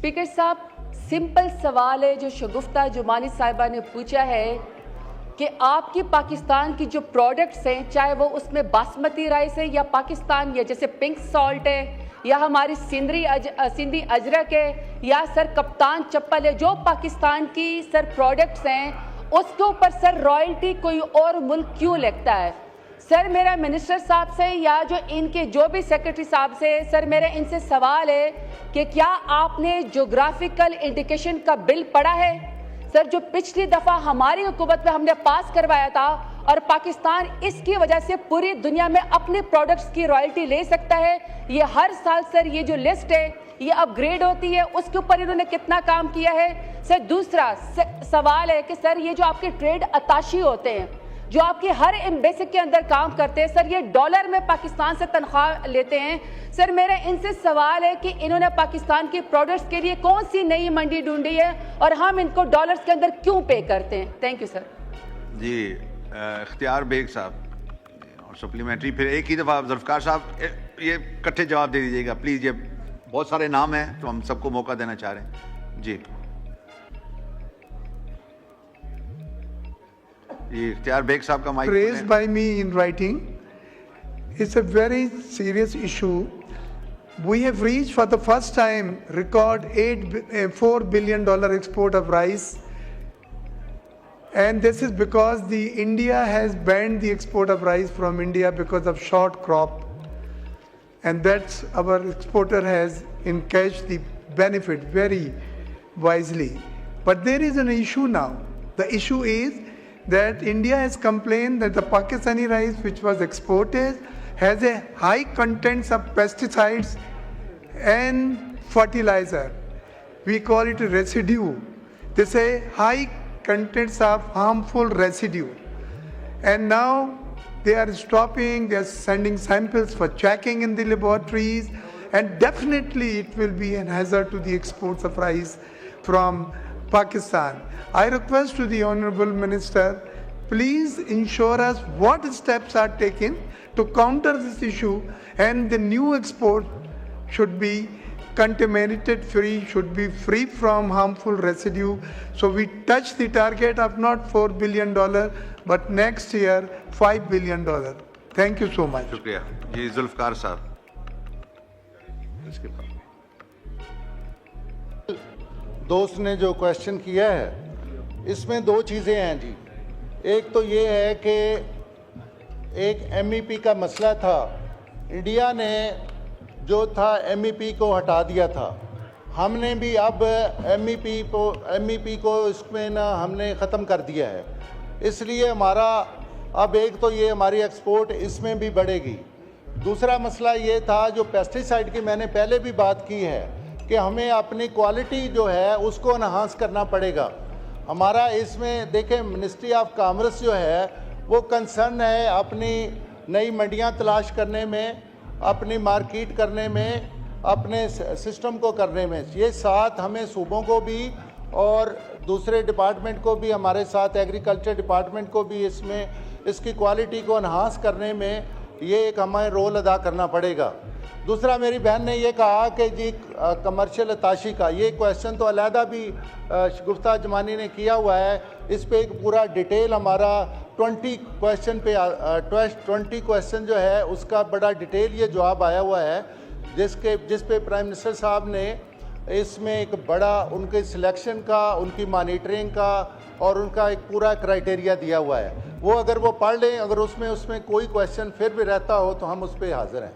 Speaker साहब, simple सवाल है जो शगुफ्ता जुमानी साहिबा ने पूछा है कि आपकी पाकिस्तान की जो प्रोडक्ट्स हैं, चाहे वो उसमें बासमती राइस है या पाकिस्तान या जैसे पिंक सॉल्ट है या हमारी सिंधी अजरक है या सर कप्तान चप्पल है, जो पाकिस्तान की सर प्रोडक्ट्स हैं उसके ऊपर सर रॉयल्टी कोई और मुल्क क्यों लगता है? सर मेरा मिनिस्टर साहब से या जो भी सेक्रेटरी साहब से सर मेरा इनसे सवाल है कि क्या आपने जोग्राफिकल इंडिकेशन का बिल पढ़ा है? सर जो पिछली दफ़ा हमारी हुकूमत में हमने पास करवाया था और पाकिस्तान इसकी वजह से पूरी दुनिया में अपने प्रोडक्ट्स की रॉयल्टी ले सकता है। ये हर साल सर ये जो लिस्ट है ये अपग्रेड होती है, उसके ऊपर इन्होंने कितना काम किया है? सर दूसरा सवाल है कि सर ये जो आपके ट्रेड अताशी होते हैं जो आपकी हर एम्बेसी के अंदर काम करते हैं, सर ये डॉलर में पाकिस्तान से तनख्वाह लेते हैं। सर मेरा इनसे सवाल है कि इन्होंने पाकिस्तान की प्रोडक्ट्स के लिए कौन सी नई मंडी ढूंढी है और हम इनको डॉलर्स के अंदर क्यों पे करते हैं? Thank you sir. जी इख्तियार बेग साहब और सप्लीमेंट्री फिर एक ही दफ़ा जुल्फ़िकार साहब ये इकट्ठे जवाब दे दीजिएगा प्लीज़। ये बहुत सारे नाम हैं तो हम सबको मौका देना चाह रहे हैं। जी इख्तियार बेग साहब का mic. Praised by me in writing. It's a very serious issue. We have reached for the first time record $4 billion export of rice, and this is because India has banned the export of rice from India because of short crop, and that's our exporter has encashed the benefit very wisely. But there is an issue now. The issue is that India has complained that the Pakistani rice which was exported has a high contents of pesticides and fertilizer. We call it a residue. They say high contents of harmful residue. And now they are stopping, they are sending samples for checking in the laboratories, and definitely it will be a hazard to the exports of rice from Pakistan. I request to the Honorable Minister, please ensure us what steps are taken to counter this issue, and the new export should be contaminated free, should be free from harmful residue. So we touch the target of not $4 billion, but next year $5 billion. Thank you so much. शुक्रिया जी। जुल्फ़िकार साहब दोस्त ने जो question किया है इसमें दो चीज़ें हैं जी। एक तो ये है कि एक MEP का मसला था, इंडिया ने जो था MEP को हटा दिया था, हमने भी अब MEP को इसमें ना हमने ख़त्म कर दिया है। इसलिए हमारा अब एक तो ये हमारी एक्सपोर्ट इसमें भी बढ़ेगी। दूसरा मसला ये था जो पेस्टिसाइड की मैंने पहले भी बात की है कि हमें अपनी क्वालिटी जो है उसको एनहांस करना पड़ेगा। हमारा इसमें देखें मिनिस्ट्री ऑफ कॉमर्स जो है वो कंसर्न है अपनी नई मंडियां तलाश करने में, अपनी मार्केट करने में, अपने सिस्टम को करने में। ये साथ हमें सूबों को भी और दूसरे डिपार्टमेंट को भी, हमारे साथ एग्रीकल्चर डिपार्टमेंट को भी इसमें इसकी क्वालिटी को एनहांस करने में ये एक हमें रोल अदा करना पड़ेगा। दूसरा मेरी बहन ने ये कहा कि जी कमर्शियल अताशी का ये क्वेश्चन तो अलहदा भी गुफ्ता जमानी ने किया हुआ है। इस पे एक पूरा डिटेल हमारा 20 क्वेश्चन जो है उसका बड़ा डिटेल ये जवाब आया हुआ है, जिस पे प्राइम मिनिस्टर साहब ने इसमें एक बड़ा उनके सिलेक्शन का, उनकी मॉनिटरिंग का और उनका एक पूरा क्राइटेरिया दिया हुआ है। वो अगर वो पढ़ लें, अगर उसमें कोई क्वेश्चन फिर भी रहता हो तो हम उस पर हाजिर हैं।